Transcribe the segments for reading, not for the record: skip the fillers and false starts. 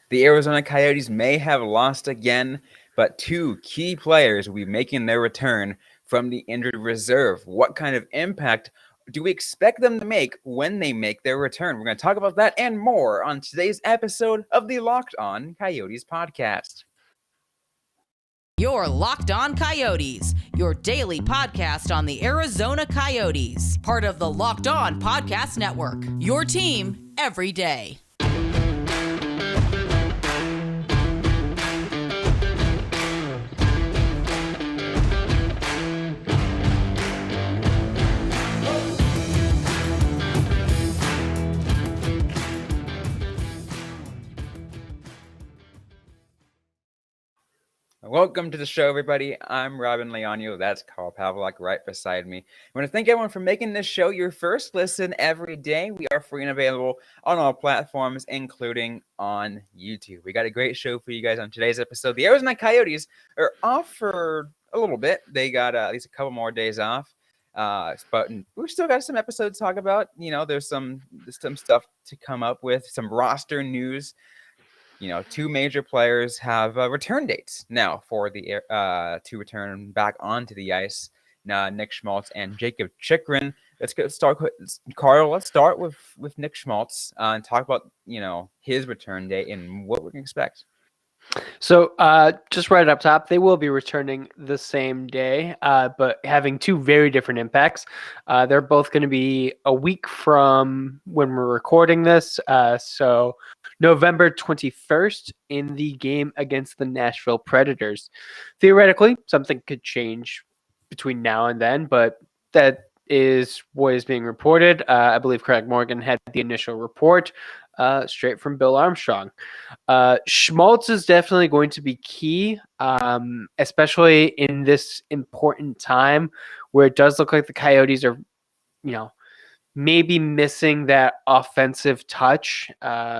The Arizona Coyotes may have lost again, but two key players will be making their return from the injured reserve. What kind of impact do we expect them to make when they make their return? We're going to talk about that and more on today's episode of the Locked On Coyotes podcast. Your Locked On Coyotes, your daily podcast on the Arizona Coyotes, part of the Locked On Podcast Network. Your team every day. Welcome to the show, everybody. I'm Robyn Leonio. That's Carl Pavlak right beside me. I want to thank everyone for making this show your first listen every day. We are free and available on all platforms, including on YouTube. We got a great show for you guys on today's episode. The Arizona Coyotes are off for a little bit. They got at least a couple more days off. But we've still got some episodes to talk about. You know, there's some stuff to come up with, some roster news. You know, two major players have return dates now for the to return back onto the ice. Nick Schmaltz and Jakob Chychrun. Start with Carl. Let's start with Nick Schmaltz and talk about his return date and what we can expect. So just right up top, they will be returning the same day, but having two very different impacts. They're both going to be a week from when we're recording this. So November 21st in the game against the Nashville Predators. Theoretically, something could change between now and then, but that is what is being reported. I believe Craig Morgan had the initial report. Straight from Bill Armstrong. Schmaltz is definitely going to be key, especially in this important time where it does look like the Coyotes are, maybe missing that offensive touch.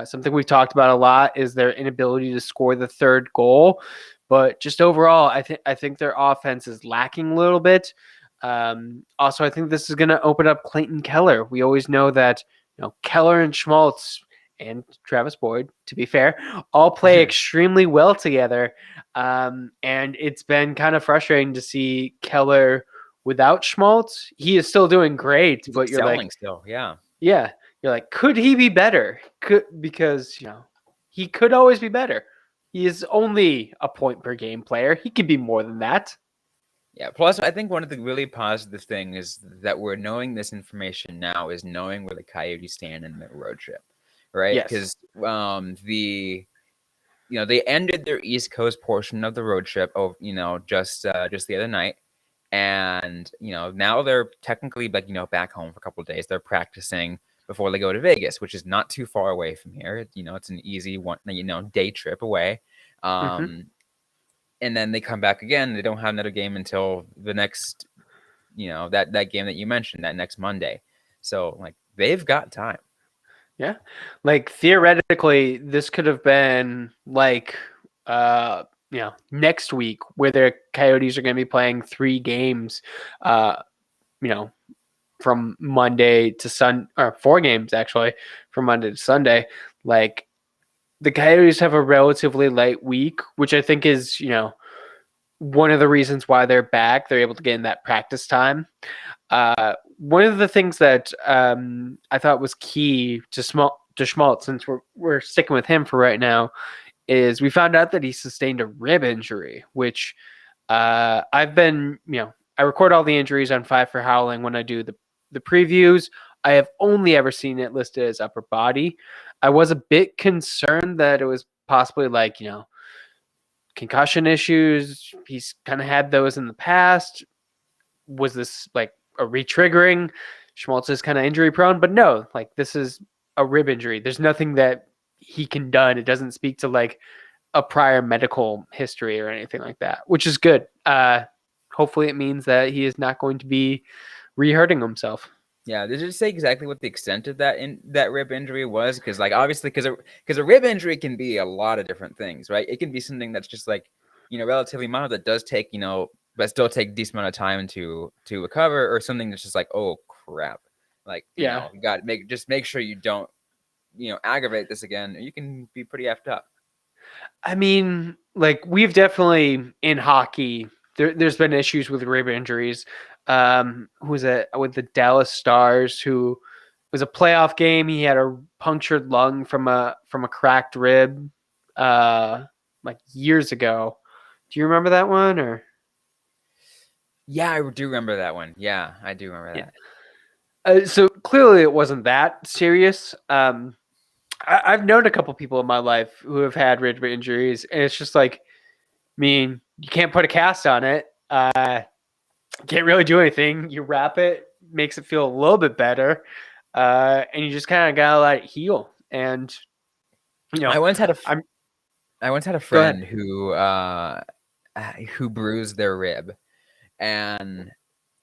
Something we've talked about a lot is their inability to score the third goal. But just overall, I think their offense is lacking a little bit. Also, I think this is going to open up Clayton Keller. We always know that Keller and Schmaltz and Travis Boyd, to be fair, all play extremely well together. And it's been kind of frustrating to see Keller without Schmaltz. He is still doing great, He's but you're like, still, yeah. You're like, could he be better? Because he could always be better. He is only a point per game player. He could be more than that. Yeah, plus I think one of the really positive things is that we're knowing this information now is knowing where the Coyotes stand in their road trip. Right, because they ended their East Coast portion of the road trip, just the other night, and now they're technically back home for a couple of days. They're practicing before they go to Vegas, which is not too far away from here. It's an easy one, day trip away, and then they come back again. They don't have another game until the next, that game that you mentioned, that next Monday. So they've got time. Yeah. Theoretically, this could have been next week where the Coyotes are going to be playing 3 games, from Monday to Sunday, or 4 games actually from Monday to Sunday. The Coyotes have a relatively light week, which I think is, one of the reasons why they're back. They're able to get in that practice time. One of the things that I thought was key to Schmaltz, since we're sticking with him for right now, is we found out that he sustained a rib injury, which I've been, I record all the injuries on 5 for Howling when I do the previews. I have only ever seen it listed as upper body. I was a bit concerned that it was possibly concussion issues. He's kind of had those in the past. Was this a re-triggering? Schmaltz is kind of injury prone, but no, this is a rib injury. There's nothing that he can done. It doesn't speak to a prior medical history or anything like that, which is good. Hopefully it means that he is not going to be re-hurting himself. Yeah, did it say exactly what the extent of that rib injury was? Because obviously, because a rib injury can be a lot of different things, right? It can be something that's just relatively mild that does take but still take a decent amount of time to recover, or something that's just oh crap, you got to make sure you don't aggravate this again, or you can be pretty effed up. I mean, like we've definitely in hockey, there's been issues with rib injuries. Who was it with the Dallas Stars? Who was a playoff game? He had a punctured lung from a cracked rib, like years ago. Do you remember that one or? Yeah, I do remember that one. Yeah, I do remember Yeah. that. So clearly it wasn't that serious. I've known a couple people in my life who have had rib injuries, and it's just like, I mean, you can't put a cast on it. Can't really do anything. You wrap it, makes it feel a little bit better, and you just kind of gotta let it heal. And you know, I once had a I'm I once had a go ahead. friend who bruised their rib, and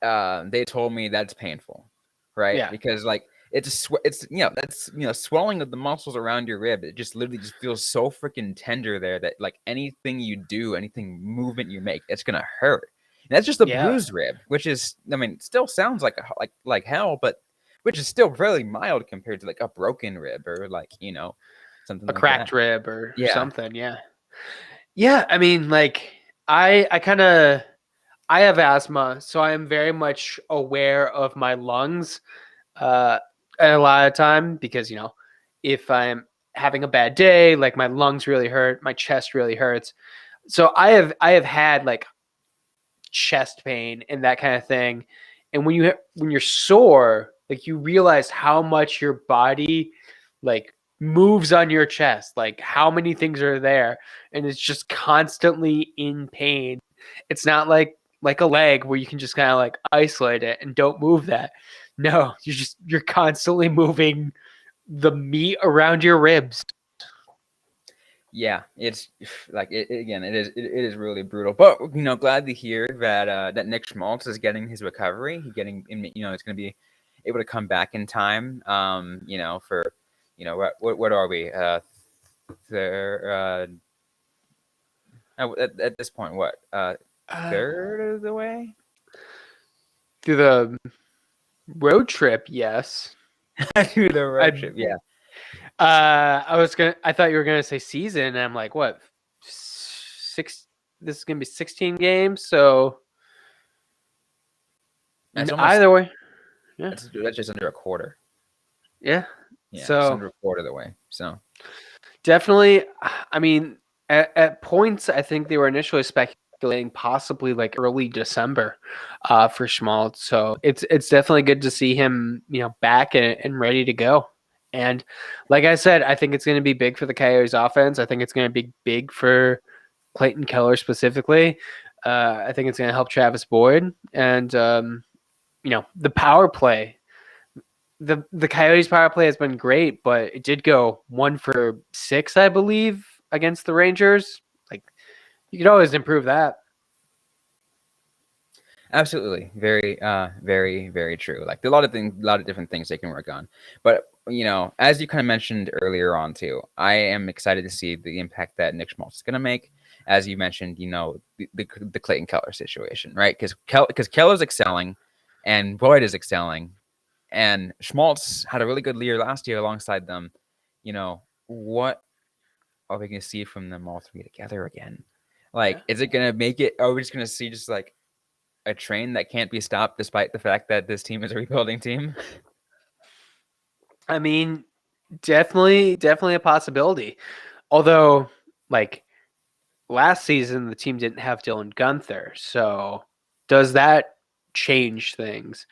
they told me that's painful, right? Yeah, Because like it's that's swelling of the muscles around your rib. It just literally just feels so freaking tender there that like anything you do, anything movement you make, it's gonna hurt. And that's just a yeah, bruised rib, which is, I mean, it still sounds like like hell, but which is still fairly mild compared to like a broken rib or like something a like that. cracked rib or Yeah. something. Yeah, yeah. I mean, like I kind of I have asthma, so I am very much aware of my lungs. Uh, a lot of time because if I'm having a bad day, like my lungs really hurt, my chest really hurts. So I have had like chest pain and that kind of thing. And when you're sore, like you realize how much your body like moves on your chest, like how many things are there, and it's just constantly in pain. It's not like a leg where you can just kind of like isolate it and don't move that. No, you're constantly moving the meat around your ribs. Yeah, it's like again. It is really brutal, but glad to hear that that Nick Schmaltz is getting his recovery. He getting it's going to be able to come back in time. For what are we? There, at this point, what Uh, third of the way? through the road trip, yes. Through the I road trip, yeah. I thought you were gonna say season, and I'm like, what? Six. This is gonna be 16 games, so That's almost either way, yeah, that's just under a quarter. yeah. Yeah, just So under a quarter of the way. So definitely, I mean, at points, I think they were initially speculating possibly like early December, for Schmaltz. So it's definitely good to see him, back and ready to go. And like I said, I think it's going to be big for the Coyotes offense. I think it's going to be big for Clayton Keller specifically. I think it's going to help Travis Boyd and the power play. The Coyotes power play has been great, but it did go 1 for 6, I believe, against the Rangers. Like you could always improve that. absolutely, very, very true. Like a lot of things, a lot of different things they can work on. But as you kind of mentioned earlier on too, I am excited to see the impact that Nick Schmaltz is going to make. As you mentioned, the Clayton Keller situation, right? Because Keller's excelling, and Boyd is excelling, and Schmaltz had a really good year last year alongside them. What are we going to see from them all three together again? Yeah. Like, is it going to make it? Are we just going to see just like a train that can't be stopped despite the fact that this team is a rebuilding team? I mean, definitely a possibility. Although, like last season, the team didn't have Dylan Gunther, so does that change things?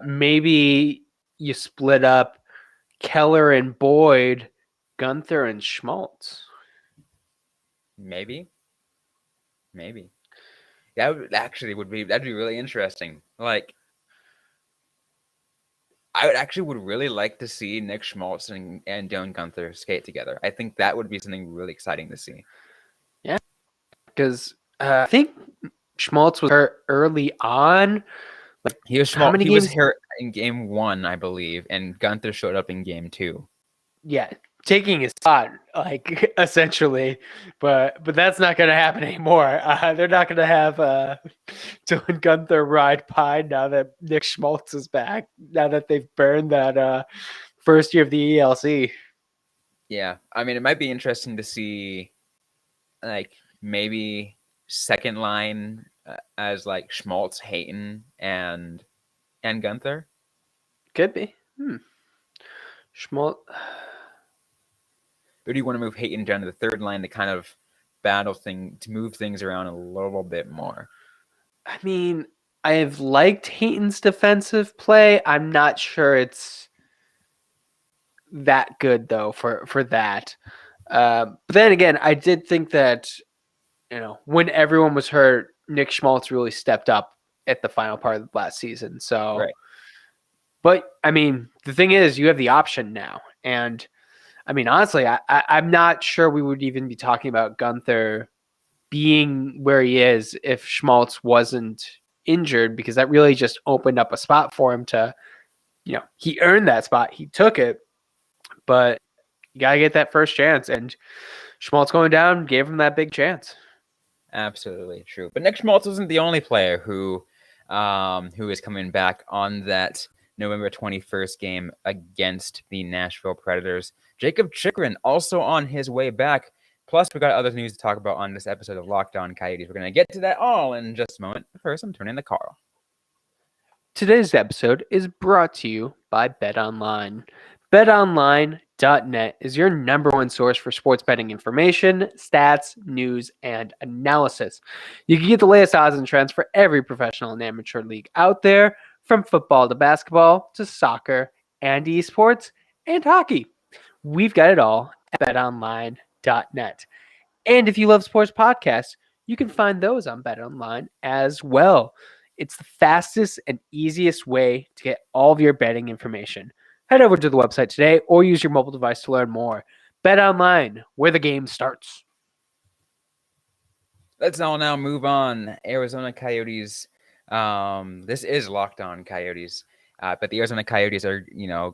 Maybe you split up Keller and Boyd, Gunther and Schmaltz. Maybe, maybe that would actually that'd be really interesting. Like, I would really like to see Nick Schmaltz and Dylan Gunther skate together. I think that would be something really exciting to see. Yeah, because I think Schmaltz was hurt early on. Like He was how small. many He was games? hurt in game 1, I believe, and Gunther showed up in game 2. Yeah, taking his spot, like essentially, but that's not going to happen anymore. They're not going to have Dylan Gunther ride pine now that Nick Schmaltz is back. Now that they've burned that first year of the ELC. Yeah, I mean, it might be interesting to see, like, maybe second line as like Schmaltz, Hayton, and Gunther. Could be. Schmaltz. Or do you want to move Hayton down to the third line to kind of to move things around a little bit more? I mean, I've liked Hayton's defensive play. I'm not sure it's that good though for that. But then again, I did think that when everyone was hurt, Nick Schmaltz really stepped up at the final part of last season. So, Right. but I mean, the thing is, you have the option now, and I mean, honestly, I'm not sure we would even be talking about Gunther being where he is if Schmaltz wasn't injured, because that really just opened up a spot for him to, he earned that spot. He took it, but you got to get that first chance. And Schmaltz going down gave him that big chance. Absolutely true. But Nick Schmaltz wasn't the only player who is coming back on that November 21st game against the Nashville Predators. Jakob Chychrun also on his way back. Plus, we got other news to talk about on this episode of Locked On Coyotes. We're going to get to that all in just a moment. First, I'm turning to Carl. Today's episode is brought to you by BetOnline. BetOnline.net is your number one source for sports betting information, stats, news, and analysis. You can get the latest odds and trends for every professional and amateur league out there, from football to basketball to soccer and esports and hockey. We've got it all at betonline.net. And if you love sports podcasts, you can find those on BetOnline as well. It's the fastest and easiest way to get all of your betting information. Head over to the website today or use your mobile device to learn more. BetOnline, where the game starts. Let's all now move on. Arizona Coyotes. This is Locked On Coyotes. But the Arizona Coyotes are,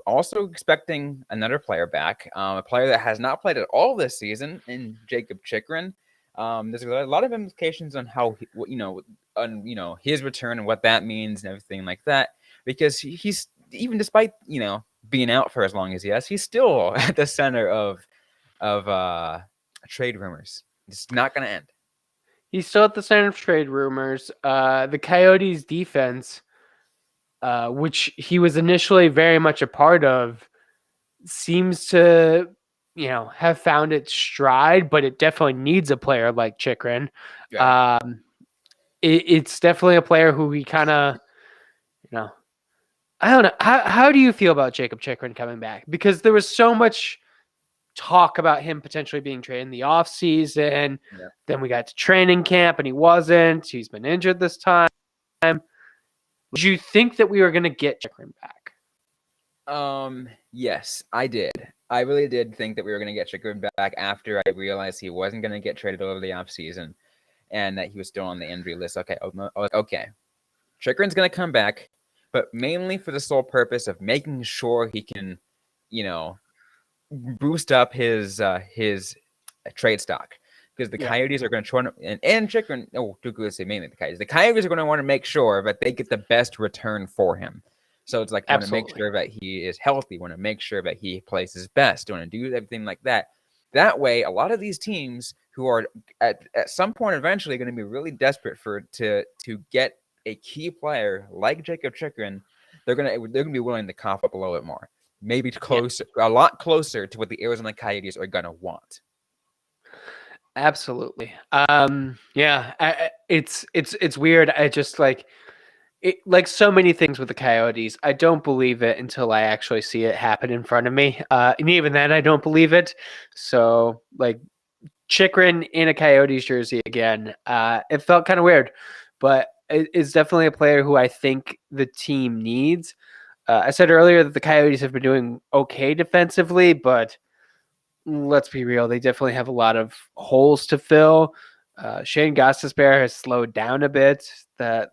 also expecting another player back, a player that has not played at all this season, in Jakob Chychrun. There's a lot of implications on how, his return and what that means and everything like that, because he's, even despite, being out for as long as he has, he's still at the center of trade rumors. It's not going to end. He's still at the center of trade rumors. The Coyotes defense, which he was initially very much a part of, seems to, have found its stride, but it definitely needs a player like Chychrun. Right. It's definitely a player who he kind of, I don't know. How do you feel about Jakob Chychrun coming back? Because there was so much talk about him potentially being traded in the offseason. Yeah. Then we got to training camp and he wasn't. He's been injured this time. Did you think that we were going to get Chychrun back? Yes, I did. I really did think that we were going to get Chychrun back after I realized he wasn't going to get traded over the offseason and that he was still on the injury list. Okay. Chychrun's going to come back, but mainly for the sole purpose of making sure he can, boost up his trade stock. Because the Coyotes are going to try to, and Chychrun, mainly the Coyotes. The Coyotes are going to want to make sure that they get the best return for him. So it's like, want to make sure that he is healthy, want to make sure that he plays his best, want to do everything like that. That way, a lot of these teams who are at some point eventually going to be really desperate to get a key player like Jakob Chychrun, they're going to be willing to cough up a little bit more, maybe a lot closer to what the Arizona Coyotes are going to want. Absolutely. It's weird. I just like so many things with the Coyotes, I don't believe it until I actually see it happen in front of me. And even then, I don't believe it. So, like, Chychrun in a Coyotes jersey again, it felt kind of weird, but it's definitely a player who I think the team needs. I said earlier that the Coyotes have been doing okay defensively, but let's be real, they definitely have a lot of holes to fill. Shane Gostisbehere has slowed down a bit. That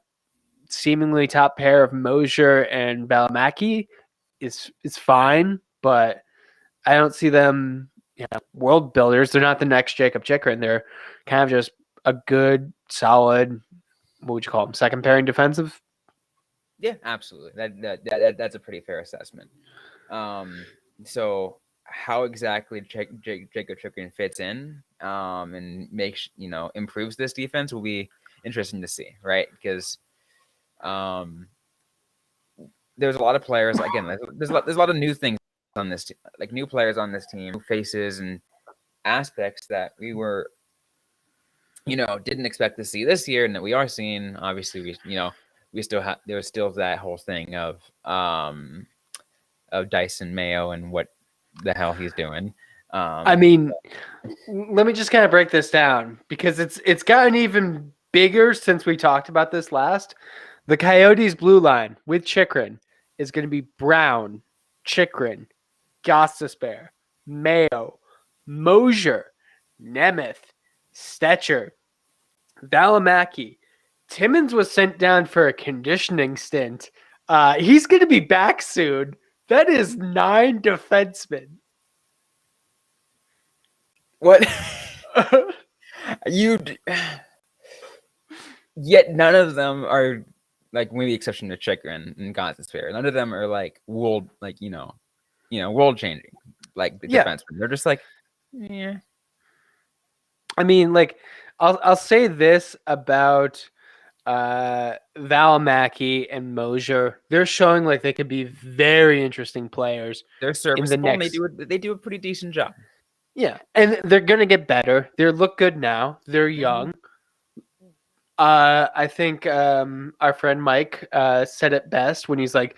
seemingly top pair of Mosier and Valimaki is fine, but I don't see them, world builders. They're not the next Jakob Chychrun. They're kind of just a good, solid, what would you call them, second pairing defensive? Yeah, absolutely. That's a pretty fair assessment. So how exactly Jakob Chychrun fits in and makes improves this defense will be interesting to see, right? Because there's a lot of players. Again, there's a lot of new things on this team, like new players on this team, faces and aspects that we were, didn't expect to see this year, and that we are seeing. Obviously, we still have there's still that whole thing of Dyson Mayo and what the hell he's doing. I mean, let me just kind of break this down because it's gotten even bigger since we talked about this last. The Coyotes blue line with Chychrun is going to be Brown, Chychrun, Gostisbehere, Mayo, Mosier, Nemeth, Stetcher, Valimaki. Timmins was sent down for a conditioning stint. He's going to be back soon. That is 9 defensemen. What yet none of them are like, with the exception of Chychrun and Gostisbehere, none of them are like world world changing like the defensemen. They're just like, yeah. I mean, like, I'll say this about Valimaki and Mosier. They're showing like they could be very interesting players. They're serviceable and they do a pretty decent job. Yeah, and they're gonna get better. They look good now. They're young. I think our friend Mike said it best when he's like,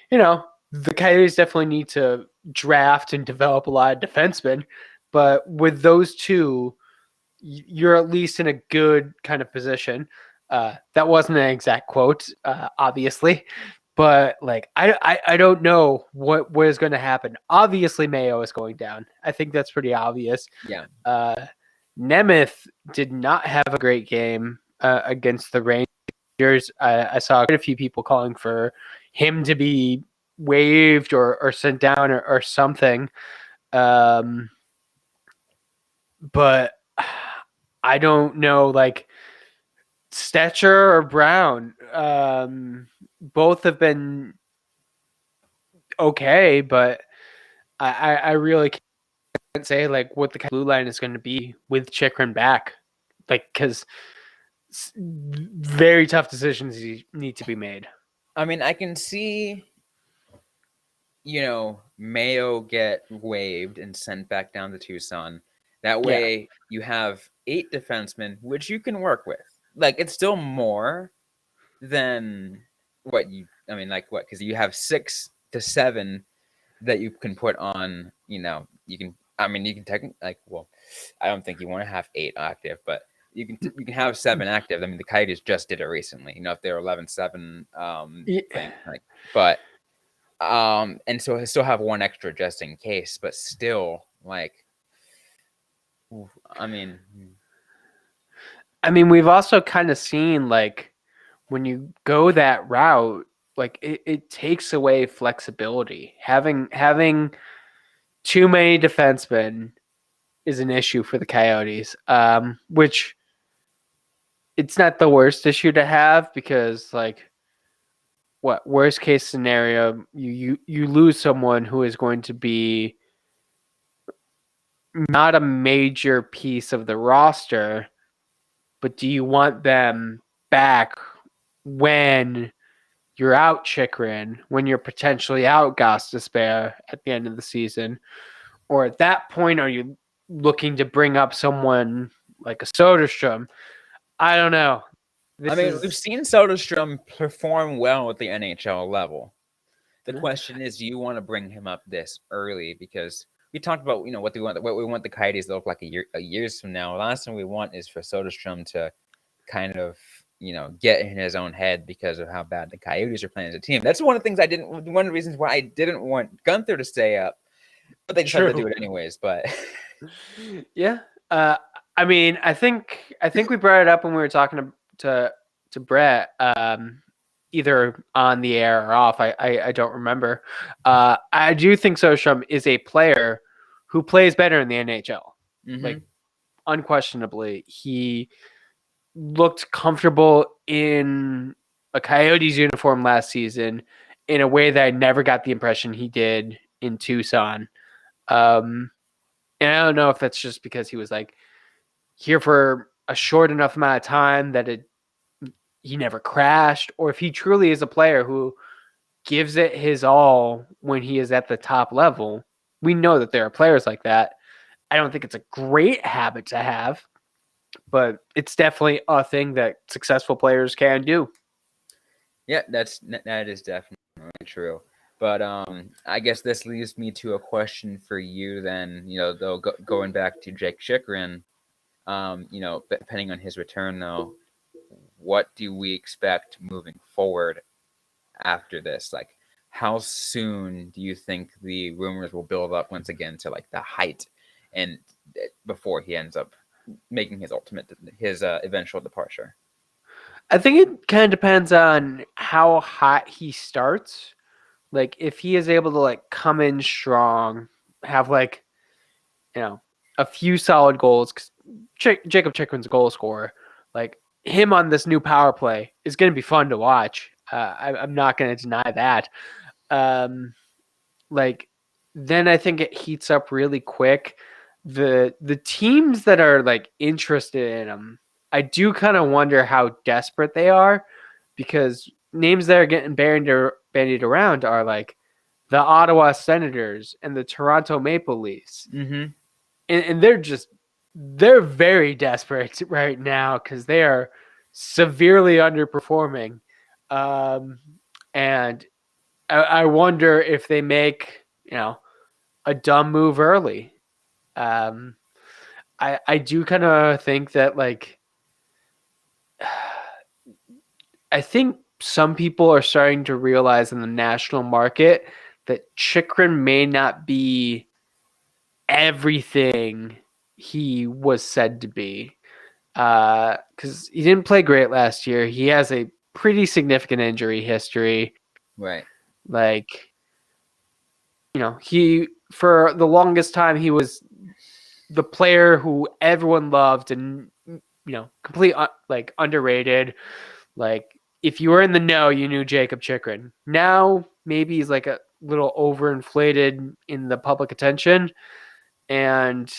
the Coyotes definitely need to draft and develop a lot of defensemen, but with those two, you're at least in a good kind of position. That wasn't an exact quote, obviously, but like I don't know what is going to happen. Obviously, Mayo is going down. I think that's pretty obvious. Yeah. Nemeth did not have a great game against the Rangers. I saw quite a few people calling for him to be waived or sent down or something. But I don't know, like Stetcher or Brown. Both have been okay, but I really can't say like what the blue line is going to be with Chychrun back, like, because very tough decisions need to be made. I mean, I can see, Mayo get waived and sent back down to Tucson. That way you have 8 defensemen, which you can work with. Like, it's still more than what because you have 6 to 7 that you can put on, you can technically, like, well, I don't think you want to have 8 active, but you can have 7 active. I mean, the Coyotes just did it recently, if they're 11-7 thing, like, but and so I still have 1 extra just in case, but still, like, I mean, we've also kind of seen, like, when you go that route, like it takes away flexibility. Having too many defensemen is an issue for the Coyotes, which it's not the worst issue to have because, like, what worst case scenario, you lose someone who is going to be not a major piece of the roster, but do you want them back when you're out Chychrun, when you're potentially out Gostisbehere at the end of the season? Or at that point, are you looking to bring up someone like a Soderstrom? I don't know. We've seen Soderstrom perform well at the NHL level. The question is, do you want to bring him up this early? Because we talked about, what we want the Coyotes to look like a years from now. The last thing we want is for Soderstrom to kind of, get in his own head because of how bad the Coyotes are playing as a team. That's one of the things one of the reasons why I didn't want Gunther to stay up, but they decided to do it anyways. But yeah, I mean, I think we brought it up when we were talking to Brett, either on the air or off. I don't remember. I do think Soderstrom is a player who plays better in the NHL. Mm-hmm. Like, unquestionably, he looked comfortable in a Coyotes uniform last season in a way that I never got the impression he did in Tucson. And I don't know if that's just because he was like here for a short enough amount of time that he never crashed, or if he truly is a player who gives it his all when he is at the top level. We know that there are players like that. I don't think it's a great habit to have, but it's definitely a thing that successful players can do. Yeah, that is definitely true. But I guess this leads me to a question for you then. Though going back to Jake Chychrun, depending on his return, though, what do we expect moving forward after this? Like, how soon do you think the rumors will build up once again to like the height, and before he ends up making his eventual departure? I think it kind of depends on how hot he starts. Like if he is able to like come in strong, have like, a few solid goals. Jakob Chychrun's a goal scorer. Like him on this new power play is going to be fun to watch. I'm not going to deny that. Like then I think it heats up really quick. The teams that are like interested in him, I do kind of wonder how desperate they are, because names that are getting bandied around are like the Ottawa Senators and the Toronto Maple Leafs. Mm-hmm. And they're very desperate right now because they are severely underperforming. And I wonder if they make, a dumb move early. I do kind of think that like, I think some people are starting to realize in the national market that Chychrun may not be everything he was said to be. Because he didn't play great last year. He has a pretty significant injury history. Right. Like, he, for the longest time, he was the player who everyone loved and, complete, like, underrated. Like, if you were in the know, you knew Jakob Chychrun. Now, maybe he's like a little overinflated in the public attention. And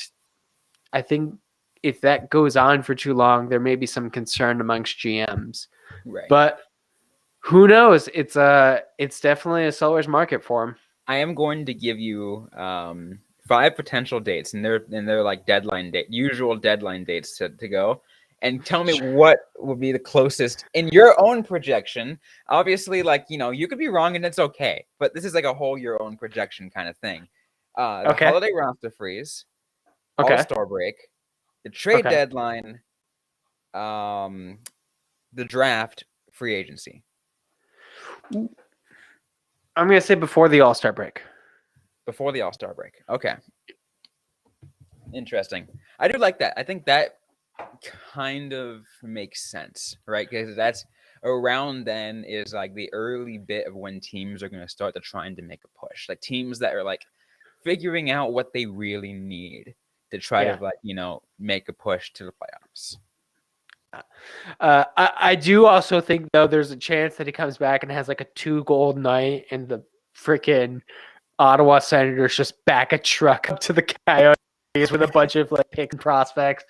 I think if that goes on for too long, there may be some concern amongst GMs. Right. But who knows? It's definitely a seller's market for him. I am going to give you 5 potential dates, and they're like usual deadline dates to go. And tell me what would be the closest in your own projection. Obviously, like, you could be wrong and it's okay, but this is like a whole your own projection kind of thing. The holiday roster freeze, All-Star break, the trade deadline, the draft, free agency. I'm going to say before the All-Star break. Before the All-Star break. Okay. Interesting. I do like that. I think that kind of makes sense, right? Because that's around then is like the early bit of when teams are going to start to trying to make a push. Like teams that are like figuring out what they really need to try to like, make a push to the playoffs. I do also think, though, there's a chance that he comes back and has like a 2-goal night and the freaking Ottawa Senators just back a truck up to the Coyotes with a bunch of like pick prospects.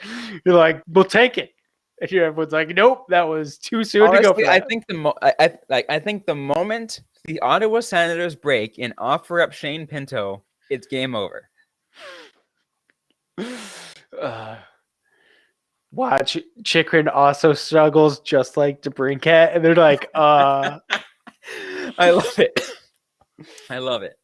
You're like, we'll take it. And everyone's like, nope, that was too soon. Honestly, to go for that. I think the moment the Ottawa Senators break and offer up Shane Pinto, it's game over. Watch, Chychrun also struggles just like DeBrincat, and they're like, I love it. I love it.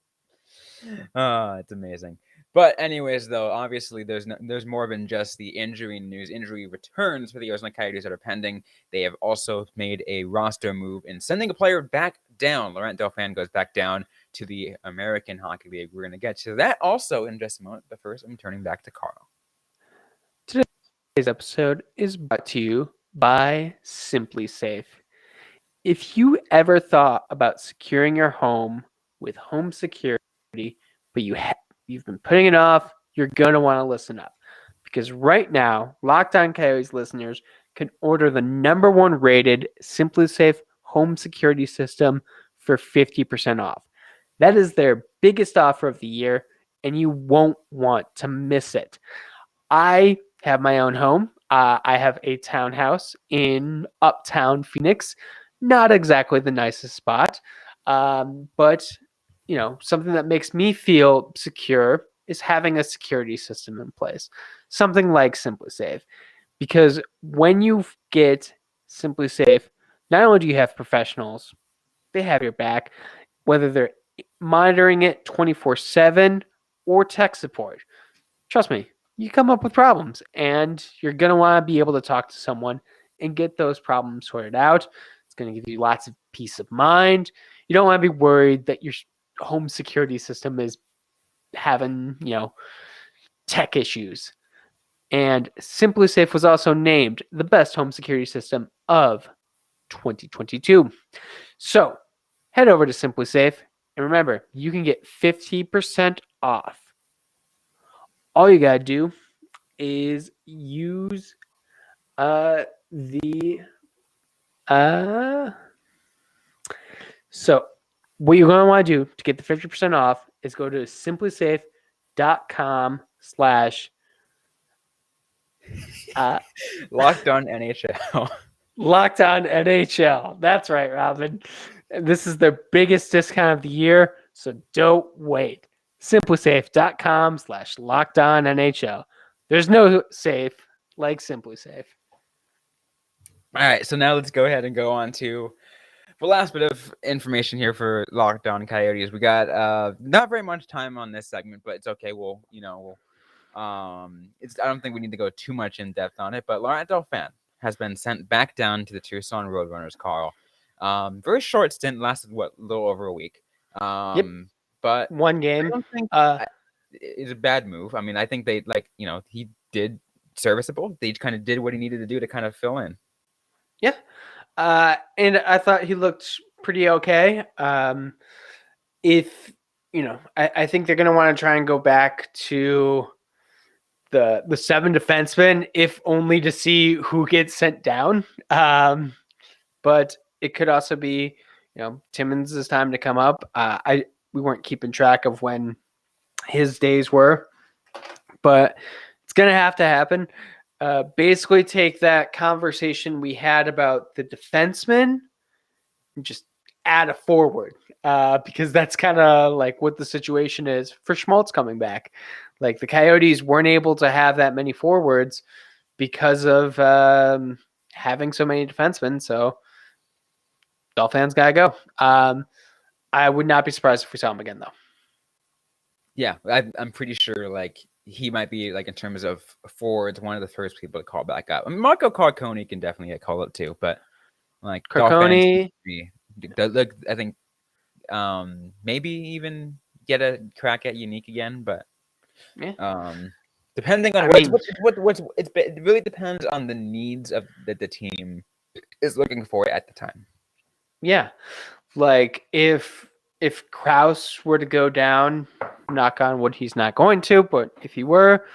It's amazing. But anyways, though, obviously there's more than just the injury news. Injury returns for the Arizona Coyotes that are pending. They have also made a roster move in sending a player back down. Laurent Dauphin goes back down to the American Hockey League. We're going to get to that also in just a moment. But first, I'm turning back to Carl. Today's episode is brought to you by SimpliSafe. If you ever thought about securing your home with home security, but you've been putting it off, you're going to want to listen up. Because right now, Locked On Coyotes listeners can order the #1 rated SimpliSafe home security system for 50% off. That is their biggest offer of the year. and you won't want to miss it. I have my own home. I have a townhouse in Uptown Phoenix. Not exactly the nicest spot, but something that makes me feel secure is having a security system in place, something like SimpliSafe. Because when you get SimpliSafe, not only do you have professionals, they have your back, whether they're monitoring it 24/7 or tech support. Trust me, you come up with problems and you're going to want to be able to talk to someone and get those problems sorted out. It's going to give you lots of peace of mind. You don't want to be worried that your home security system is having, tech issues. And SimpliSafe was also named the best home security system of 2022. So head over to SimpliSafe and remember, you can get 50% off. All you got to do is use so what you're going to want to do to get the 50% off is go to simplisafe.com/ Locked on NHL. Locked on NHL. That's right, Robyn. This is their biggest discount of the year, so don't wait. Simplisafe.com/ locked on NHL. There's no safe like SimpliSafe. All right, so now let's go ahead and go on to the last bit of information here for Locked On Coyotes. We got not very much time on this segment, but it's okay. I don't think we need to go too much in depth on it, but Laurent Dauphin has been sent back down to the Tucson Roadrunners, Carl. Very short stint, lasted a little over a week. Yep. But One game. I don't think it's a bad move. I mean, I think they he did serviceable. They kind of did what he needed to do to kind of fill in. Yeah. And I thought he looked pretty okay. If I think they're going to want to try and go back to the 7 defensemen, if only to see who gets sent down. But it could also be, Timmins' time to come up. We weren't keeping track of when his days were, but it's going to have to happen. Basically take that conversation we had about the defenseman and just add a forward, because that's kind of like what the situation is for Schmaltz coming back. Like the Coyotes weren't able to have that many forwards because of having so many defensemen. So Dolphins got to go. I would not be surprised if we saw him again, though. Yeah, I'm pretty sure he might be in terms of forwards, one of the first people to call back up. I mean, Marco Carcone can definitely get called up too, but Carcone, I think maybe even get a crack at Unique again, but yeah. Depending on it really depends on the needs of that the team is looking for at the time. Yeah, like if Krause were to go down, knock on wood, he's not going to, but if he were,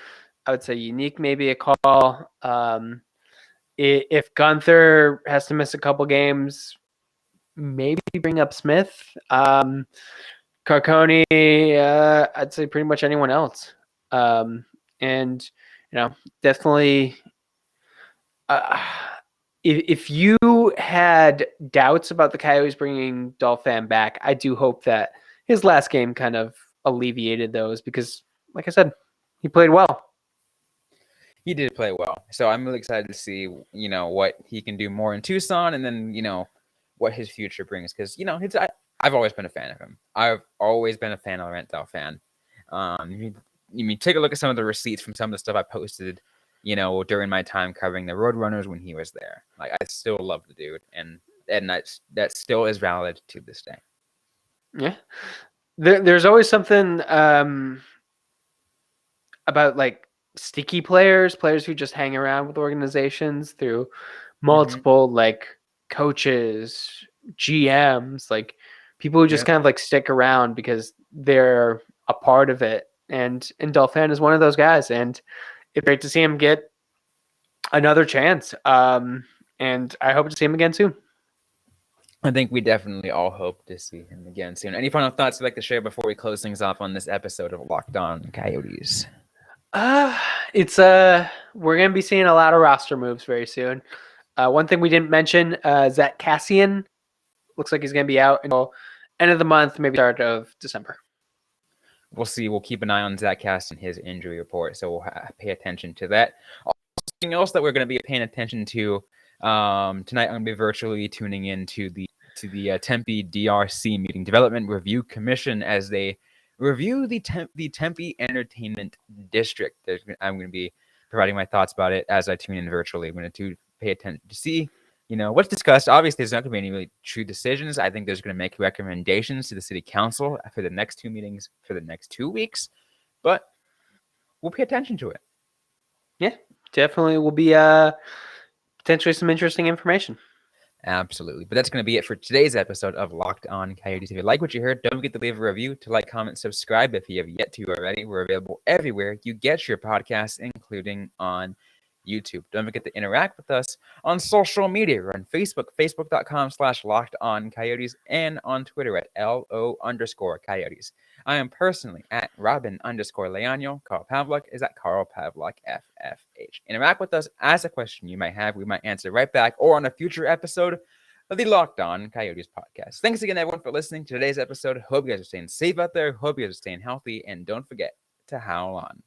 I would say Unique maybe a call. If Gunther has to miss a couple games, maybe bring up Smith. Carcone, I'd say pretty much anyone else. And definitely, if you had doubts about the Coyotes bringing Dauphin back, I do hope that his last game kind of alleviated those because, like I said, he played well. He did play well. So I'm really excited to see, what he can do more in Tucson and then, what his future brings. Because, I've always been a fan of him. I've always been a fan of Laurent Dauphin. Take a look at some of the receipts from some of the stuff I posted, during my time covering the Roadrunners when he was there. I still love the dude. And that still is valid to this day. Yeah. There's always something about sticky players who just hang around with organizations through multiple coaches, GMs, people who just kind of stick around because they're a part of it. And Dauphin is one of those guys. And it's great to see him get another chance. And I hope to see him again soon. I think we definitely all hope to see him again soon. Any final thoughts you'd like to share before we close things off on this episode of Locked On Coyotes? It's we're gonna be seeing a lot of roster moves very soon. One thing we didn't mention, Zach Cassian looks like he's gonna be out until end of the month, maybe start of December. We'll see. We'll keep an eye on Zach Cassian, his injury report, so we'll pay attention to that. Something else that we're going to be paying attention to tonight, I'm going to be virtually tuning in to the Tempe DRC Meeting Development Review Commission as they review the Tempe Entertainment District. I'm going to be providing my thoughts about it as I tune in virtually. I'm going to pay attention to see what's discussed. Obviously, there's not going to be any really true decisions. I think there's going to make recommendations to the city council for the next two meetings for the next 2 weeks, but we'll pay attention to it. Yeah, definitely will be potentially some interesting information. Absolutely. But that's going to be it for today's episode of Locked On Coyotes. If you like what you heard, don't forget to leave a review, to like, comment, subscribe if you have yet to already. We're available everywhere you get your podcasts, including on YouTube. Don't forget to interact with us on social media. We're on Facebook, facebook.com/LockedOnCoyotes, and on Twitter at LO_Coyotes. I am personally at Robyn_Leano. Carl Pavlik is at Carl Pavlik FFH. Interact with us, ask a question you might have. We might answer right back or on a future episode of the Locked On Coyotes podcast. Thanks again, everyone, for listening to today's episode. Hope you guys are staying safe out there. Hope you guys are staying healthy. And don't forget to howl on.